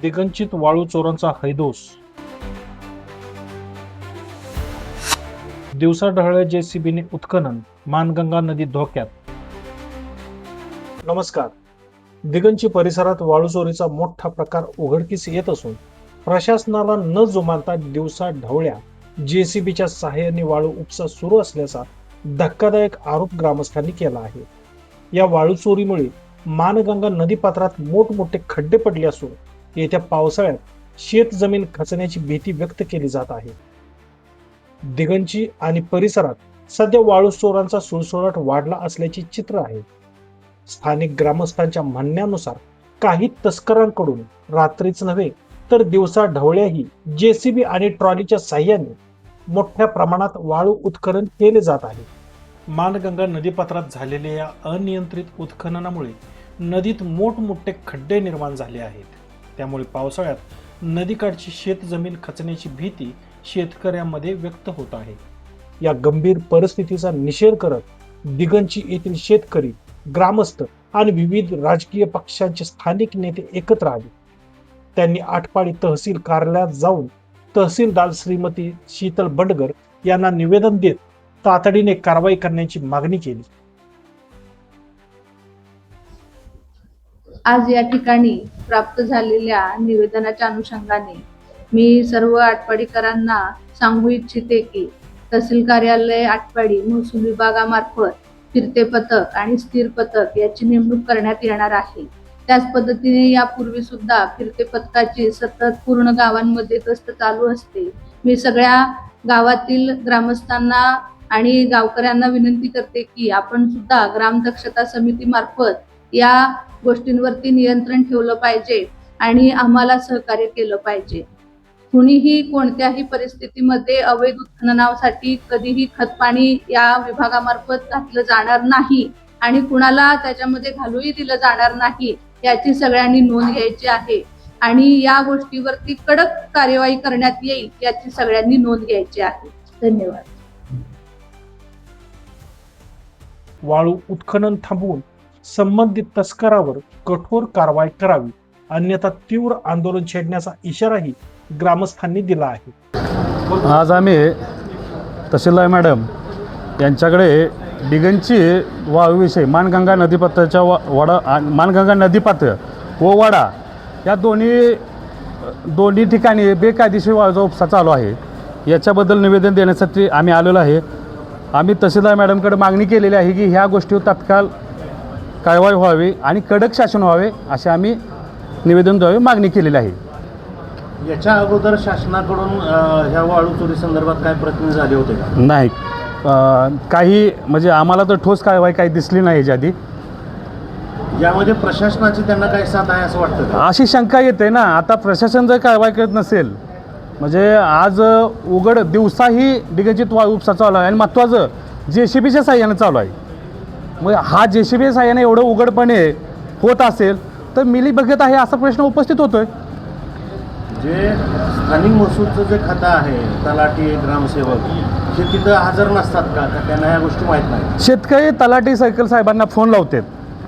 दिगंचित वाळू चोरांचा हैदोस. दिवसाढवळ्या जेसीबीने उत्खनन, मानगंगा नदी धोक्यात. नमस्कार. दिगंची परिसरात वाळू चोरीचा मोठा प्रकार उघडकीस येत असून प्रशासनाला न जुमानता दिवसा ढवळ्या जेसीबीच्या सहाय्याने वाळू उपसा सुरू असल्याचा धक्कादायक आरोप ग्रामस्थांनी केला आहे. या वाळू चोरीमुळे मानगंगा नदीपात्रात मोठमोठे खड्डे पडले असून येत्या पावसाळ्यात शेत जमीन खचण्याची भीती व्यक्त केली जात आहे. दिगंची आणि परिसरात सध्या वाळू चोरांचा सुळसुळाट वाढला असल्याचे चित्र आहे. स्थानिक ग्रामस्थांच्या म्हणण्यानुसार काही तस्करांकडून रात्रीच नव्हे तर दिवसा ढवळ्याही जेसीबी आणि ट्रॉलीच्या साह्याने मोठ्या प्रमाणात वाळू उत्खनन केले जात आहे. मानगंगा नदीपात्रात झालेल्या या अनियंत्रित उत्खननामुळे नदीत मोठमोठे खड्डे निर्माण झाले आहेत. त्यामुळे पावसाळ्यात नदीकाठची शेतजमीन खचण्याची भीती शेतकऱ्यांमध्ये व्यक्त होत आहे. या गंभीर परिस्थितीचा निषेध करत दिगंची येथील शेतकरी, ग्रामस्थ आणि विविध राजकीय पक्षांचे स्थानिक नेते एकत्र आले. त्यांनी आटपाडी तहसील कार्यालयात जाऊन तहसीलदार श्रीमती शीतल बंडगर यांना निवेदन देत तातडीने कारवाई करण्याची मागणी केली. आज या ठिकाणी प्राप्त झालेल्या निवेदनाच्या अनुषंगाने मी सर्व आटपाडीकरांना सांगू इच्छिते की तहसील कार्यालय आटपाडी महसूल विभागामार्फत फिरते पथक आणि स्थिर पथक याची नेमणूक करण्यात येणार आहे. त्याच पद्धतीने यापूर्वी सुद्धा फिरते पथकाची सतत पूर्ण गावांमध्ये गस्त चालू असते. मी सगळ्या गावातील ग्रामस्थांना आणि गावकऱ्यांना विनंती करते की आपण सुद्धा ग्राम दक्षता समिती मार्फत या गोष्टींवरती नियंत्रण ठेवलं पाहिजे आणि आम्हाला सहकार्य केलं पाहिजे. कुणीही कोणत्याही परिस्थितीमध्ये अवैध उत्खननासाठी कधीही खतपाणी या विभागामार्फत घातलं जाणार नाही आणि कुणाला त्याच्यामध्ये घालूही दिलं जाणार नाही याची सगळ्यांनी नोंद घ्यायची आहे आणि या गोष्टीवरती कडक कार्यवाही करण्यात येईल याची सगळ्यांनी नोंद घ्यायची आहे. धन्यवाद. वाळू उत्खनन थांबवून संबंधित तस्करावर कठोर कारवाई करावी, अन्यथा तीव्र आंदोलन छेडण्याचा इशाराही ग्रामस्थांनी दिला आहे. आज आम्ही तहसीलदार मॅडम यांच्याकडे दिगंची वाळूविषयी मानगंगा नदीपात्राच्या वडा मानगंगा नदीपात्र व वडा या दोन्ही ठिकाणी बेकायदेशीर वाळूचा उपसा चालू आहे. याच्याबद्दल निवेदन देण्यासाठी आम्ही आलेलो आहे. आम्ही तहसीलदार मॅडमकडे मागणी केलेली आहे की ह्या गोष्टीवर तात्काळ कारवाई व्हावी आणि कडक शासन व्हावे असे आम्ही निवेदन द्यावे मागणी केलेली आहे. याच्या अगोदर शासनाकडून ह्या वाळू चोरी संदर्भात काय प्रयत्न झाले होते का? नाही, काही म्हणजे आम्हाला तर ठोस कारवाई काही दिसली नाही याच्या आधी. यामध्ये प्रशासनाची त्यांना काय साथ आहे असं वाटतं का? अशी शंका येते ना. आता प्रशासन जर कारवाई करत नसेल म्हणजे आज उघड दिवसाही दिगंचित वाळू उपसा चालू आहे आणि महत्त्वाचं जेसीबीच्या साह्यानं चालू आहे. मग हा जेसीबी साह्याने एवढं उघडपणे होत असेल तर मिली बघत आहे असा प्रश्न उपस्थित होतोय. जे स्थानिक महसूलचं जे खातं आहे, तलाठी, ग्रामसेवक हे तिथं हजर नसतात का? त्यांना ह्या गोष्टी माहीत नाही. शेतकरी तलाठी सर्कल साहेबांना फोन लावतात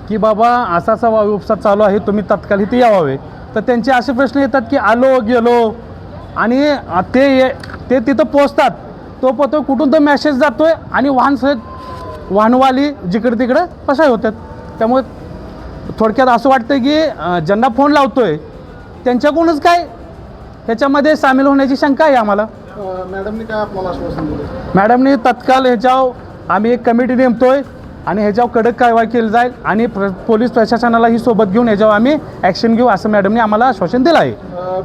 की बाबा असा असा वाळू उपसा चालू आहे, तुम्ही तत्काळ इथे यावे. तर त्यांचे असे प्रश्न येतात की आलो गेलो आणि ते तिथं पोचतात तो कुठून तर मेसेज जातोय आणि वाहनवाली जिकडे तिकडे पसार होतात. त्यामुळे थोडक्यात असं वाटतं की ज्यांना फोन लावतोय त्यांच्याकडूनच काय ह्याच्यामध्ये सामील होण्याची शंका आहे आम्हाला. मॅडमनी काय आपल्याला आश्वासन दिलं? मॅडमनी तत्काळ ह्याच्यावर आम्ही एक कमिटी नेमतोय आणि ह्याच्यावर कडक कारवाई केली जाईल आणि पोलीस प्रशासनालाही सोबत घेऊन ह्याच्यावर आम्ही ॲक्शन घेऊ असं मॅडमनी आम्हाला आश्वासन दिलं आहे.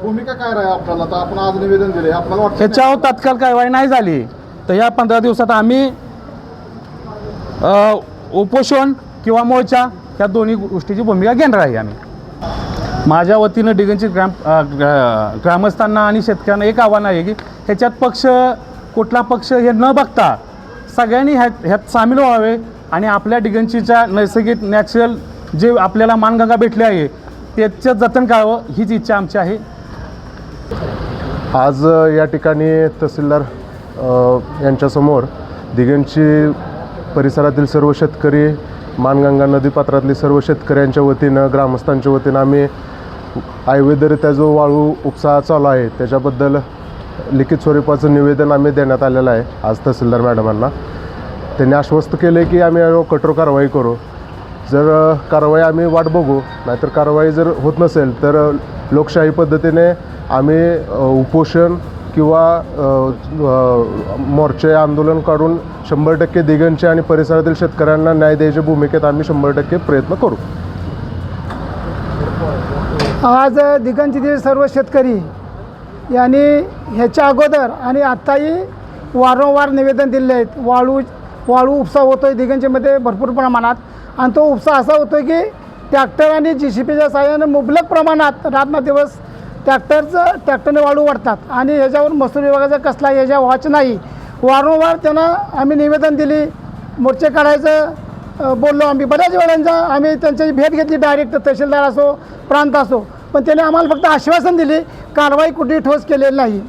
भूमिका काय राहील आपल्याला? तर आपण आज निवेदन दिले, आपल्याला वाटतं ह्याच्यावर तात्काळ कारवाई नाही झाली तर ह्या 15 दिवसात आम्ही उपोषण किंवा मोर्चा ह्या दोन्ही गोष्टीची भूमिका घेणार आहे. आम्ही माझ्या वतीनं दिगंची ग्रामस्थांना आणि शेतकऱ्यांना एक आव्हान आहे की ह्याच्यात कुठला पक्ष हे न बघता सगळ्यांनी ह्यात सामील व्हावे आणि आपल्या दिगंचीच्या नैसर्गिक नॅचरल जे आपल्याला मानगंगा भेटली आहे त्याचं जतन करावं हीच इच्छा आमची आहे. आज या ठिकाणी तहसीलदार यांच्यासमोर दिगंची परिसरातील सर्व शेतकरी, मानगंगा नदीपात्रातली सर्व शेतकऱ्यांच्या वतीनं, ग्रामस्थांच्या वतीनं आम्ही अवैधरित्या जो वाळू उपसा चालू आहे त्याच्याबद्दल लिखित स्वरूपाचं निवेदन आम्ही देण्यात आलेलं आहे आज तहसीलदार मॅडमांना. त्यांनी आश्वस्त केले की आम्ही यावर कठोर कारवाई करू. जर कारवाई आम्ही वाट बघू, नाहीतर कारवाई जर होत नसेल तर लोकशाही पद्धतीने आम्ही उपोषण किंवा मोर्चे आंदोलन काढून 100% दिगंची आणि परिसरातील शेतकऱ्यांना न्याय द्यायच्या भूमिकेत आम्ही 100% प्रयत्न करू. आज दिगंजीतील सर्व शेतकरी यांनी ह्याच्या अगोदर आणि आत्ताही वारंवार निवेदन दिले आहेत. वाळू उपसा होतो आहे दिगंजीमध्ये भरपूर प्रमाणात, आणि तो उपसा असा होतो आहे की ट्रॅक्टर आणि JCBच्या साहाय्याने मुबलक प्रमाणात रात्रदिवस ट्रॅक्टरने वाळू वाढतात आणि ह्याच्यावर महसूल विभागाचा कसला ह्याच्या वाच नाही. वारंवार त्यांना आम्ही निवेदन दिली, मोर्चे काढायचं बोललो आम्ही. बऱ्याच वेळांचा आम्ही त्यांची भेट घेतली, डायरेक्ट तहसीलदार असो प्रांत असो, पण त्याने आम्हाला फक्त आश्वासन दिले, कारवाई कुठेही ठोस केलेली नाही.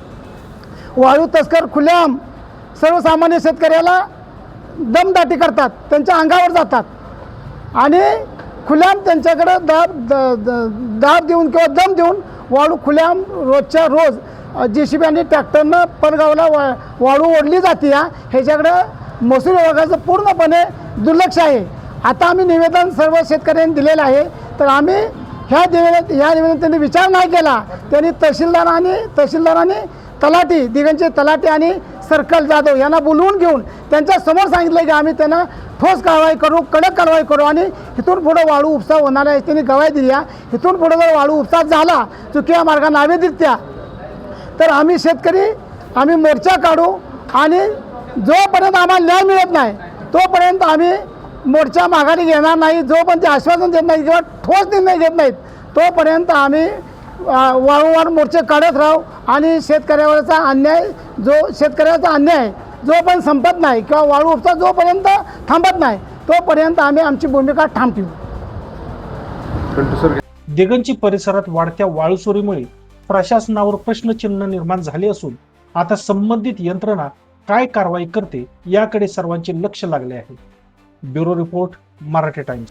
वाळू तस्कर खुलेआम सर्वसामान्य शेतकऱ्याला दमदाटी करतात, त्यांच्या अंगावर जातात आणि खुलेआम त्यांच्याकडं दाब देऊन किंवा दम देऊन वाळू खुलेआम रोजच्या रोज JCB आणि ट्रॅक्टरनं परगावला वाळू ओढली जाते. ह्याच्याकडं महसूल विभागाचं पूर्णपणे दुर्लक्ष आहे. आता आम्ही निवेदन सर्व शेतकऱ्यांनी दिलेलं आहे, तर आम्ही ह्या निवेदन त्यांनी विचार नाही केला. त्यांनी तहसीलदारांनी तलाठी दिगंचे तलाठी आणि सर्कल जाधव यांना बोलवून घेऊन त्यांच्या समोर सांगितलं की आम्ही त्यांना ठोस कारवाई करू, कडक कारवाई करू आणि इथून पुढं वाळू उपसा होणार आहे. त्यांनी गवाही दिली आहे. इथून पुढं जर वाळू उपसा झाला चुकीच्या मार्गाने अवैधरित्या, तर आम्ही शेतकरी मोर्चा काढू आणि जोपर्यंत आम्हाला न्याय मिळत नाही तोपर्यंत आम्ही मोर्चा माघारी घेणार नाही. जोपर्यंत ते आश्वासन देत नाही किंवा ठोस निर्णय घेत नाहीत तोपर्यंत आम्ही वारंवार मोर्चे काढत राहू आणि शेतकऱ्याचा अन्याय जोपर्यंत संपत नाही किंवा वाळू उपसा जोपर्यंत थांबत नाही तोपर्यंत आम्ही आमची भूमिका ठाम ठेवू. दिगंची परिसरात वाढत्या वाळूचोरीमुळे प्रशासनावर प्रश्नचिन्ह निर्माण झाले असून आता संबंधित यंत्रणा काय कारवाई करते याकडे सर्वांचे लक्ष लागले आहे. Bureau report, Marathi times.